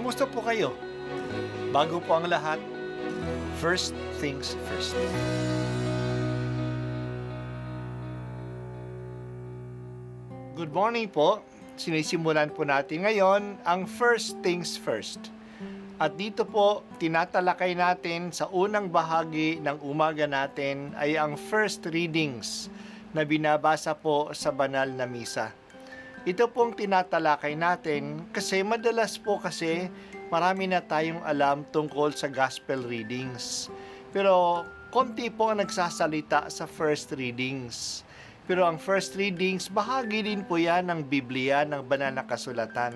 Kumusta po kayo? Bago po ang lahat, first things first. Good morning po. Sinisimulan po natin ngayon ang first things first. At dito po, tinatalakay natin sa unang bahagi ng umaga natin ay ang first readings na binabasa po sa banal na misa. Ito pong tinatalakay natin kasi madalas po kasi marami na tayong alam tungkol sa gospel readings. Pero konti po ang nagsasalita sa first readings. Pero ang first readings, bahagi din po yan ng Biblia, ng banal na kasulatan.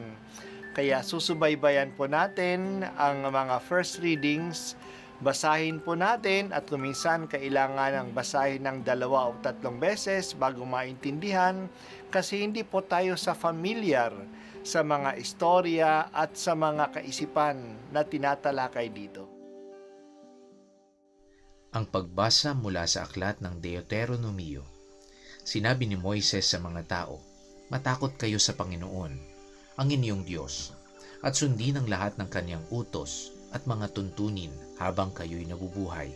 Kaya susubaybayan po natin ang mga first readings, basahin po natin at kuminsan kailangan ng basahin ng 2 o 3 beses bago maintindihan kasi hindi po tayo familiar sa mga istorya at sa mga kaisipan na tinatalakay dito. Ang pagbasa mula sa aklat ng Deuteronomio. Sinabi ni Moises sa mga tao, "Matakot kayo sa Panginoon, ang inyong Diyos, at sundin ang lahat ng kanyang utos at mga tuntunin habang kayo'y nabubuhay.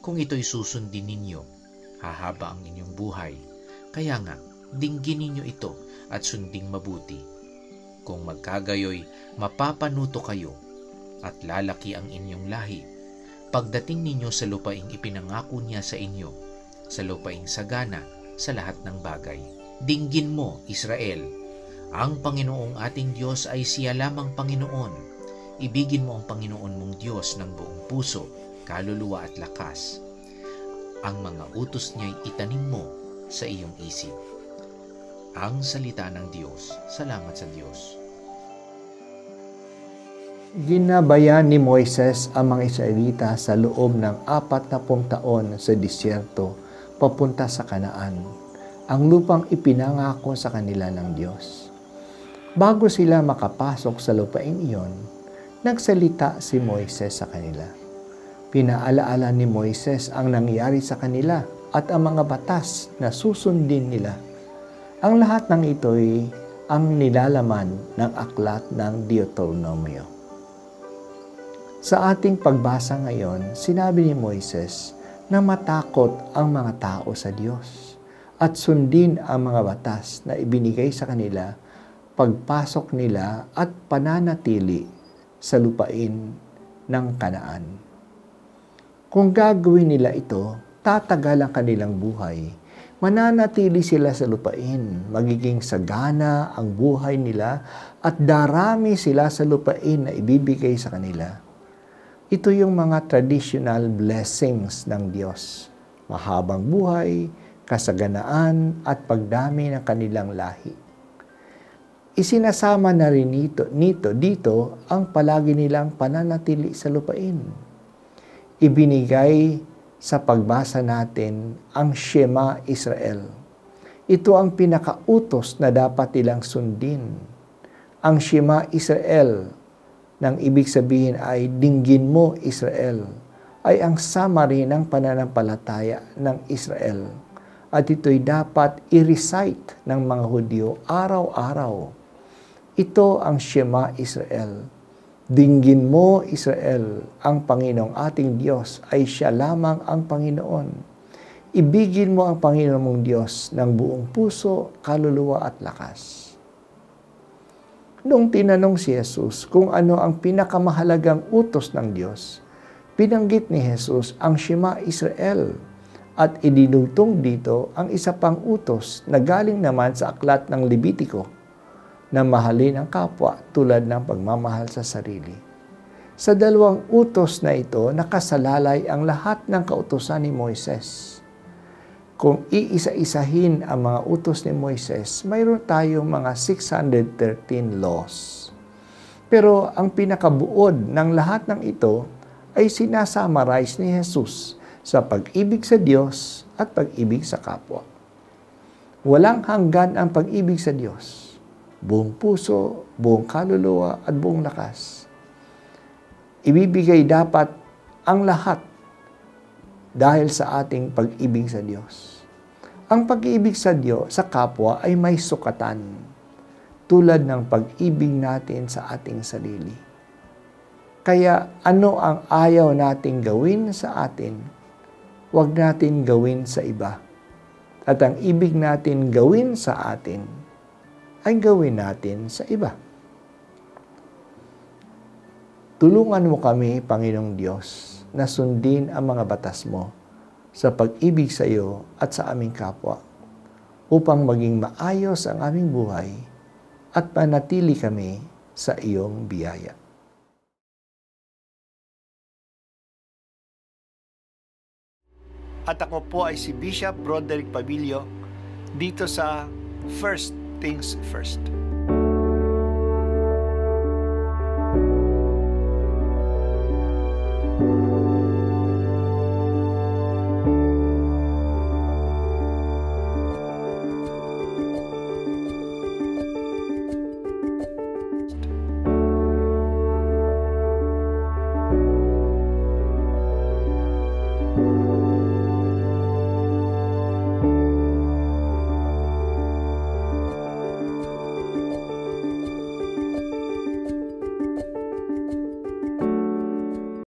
Kung ito'y susundin ninyo, hahaba ang inyong buhay. Kaya nga, dinggin ninyo ito at sunding mabuti. Kung magkagayoy, mapapanuto kayo at lalaki ang inyong lahi. Pagdating ninyo sa lupaing ipinangako niya sa inyo, sa lupaing sagana sa lahat ng bagay. Dinggin mo, Israel, ang Panginoong ating Diyos ay siya lamang Panginoon. Ibigin mo ang Panginoon mong Diyos ng buong puso, kaluluwa at lakas. Ang mga utos niya'y itanim mo sa iyong isip." Ang salita ng Diyos. Salamat sa Diyos. Ginabayan ni Moises ang mga Israelita sa loob ng 40 taon sa disyerto papunta sa Kanaan, ang lupang ipinangako sa kanila ng Diyos. Bago sila makapasok sa lupain iyon, nagsalita si Moises sa kanila. Pinaalaala ni Moises ang nangyari sa kanila at ang mga batas na susundin nila. Ang lahat ng ito'y ang nilalaman ng aklat ng Deuteronomio. Sa ating pagbasa ngayon, sinabi ni Moises na matakot ang mga tao sa Diyos at sundin ang mga batas na ibinigay sa kanila pagpasok nila at pananatili sa lupain ng Kanaan. Kung gagawin nila ito, tatagal ang kanilang buhay. Mananatili sila sa lupain, magiging sagana ang buhay nila at darami sila sa lupain na ibibigay sa kanila. Ito yung mga traditional blessings ng Diyos. Mahabang buhay, kasaganaan at pagdami ng kanilang lahi. Isinasama na rin dito ang palagi nilang pananatili sa lupain. Ibinigay sa pagbasa natin ang Shema Israel. Ito ang pinakautos na dapat nilang sundin. Ang Shema Israel, nang ibig sabihin ay dinggin mo Israel, ay ang summary ng pananampalataya ng Israel. At ito'y dapat i-recite ng mga Hudyo araw-araw. Ito ang Shema Israel. Dinggin mo Israel, ang Panginoong ating Diyos ay siya lamang ang Panginoon. Ibigin mo ang Panginoon mong Diyos ng buong puso, kaluluwa at lakas. Noong tinanong si Jesus kung ano ang pinakamahalagang utos ng Diyos, binanggit ni Jesus ang Shema Israel at idinugtong dito ang isa pang utos na galing naman sa aklat ng Levitiko na mahalin ang kapwa tulad ng pagmamahal sa sarili. Sa dalawang utos na ito, nakasalalay ang lahat ng kautusan ni Moises. Kung iisa-isahin ang mga utos ni Moises, mayroon tayong mga 613 laws. Pero ang pinakabuod ng lahat ng ito ay sinasummarize ni Jesus sa pag-ibig sa Diyos at pag-ibig sa kapwa. Walang hanggan ang pag-ibig sa Diyos. Buong puso, buong kaluluwa at buong lakas. Ibibigay dapat ang lahat dahil sa ating pag-ibig sa Diyos. Ang pag-ibig sa Diyos, sa kapwa ay may sukatan, tulad ng pag-ibig natin sa ating sarili. Kaya ano ang ayaw nating gawin sa atin, huwag natin gawin sa iba. At ang ibig natin gawin sa atin, ay gawin natin sa iba. Tulungan mo kami, Panginoong Diyos, na sundin ang mga batas mo sa pag-ibig sa iyo at sa aming kapwa, upang maging maayos ang aming buhay at manatili kami sa iyong biyaya. At ako po ay si Bishop Broderick Pabilio dito sa First Things First.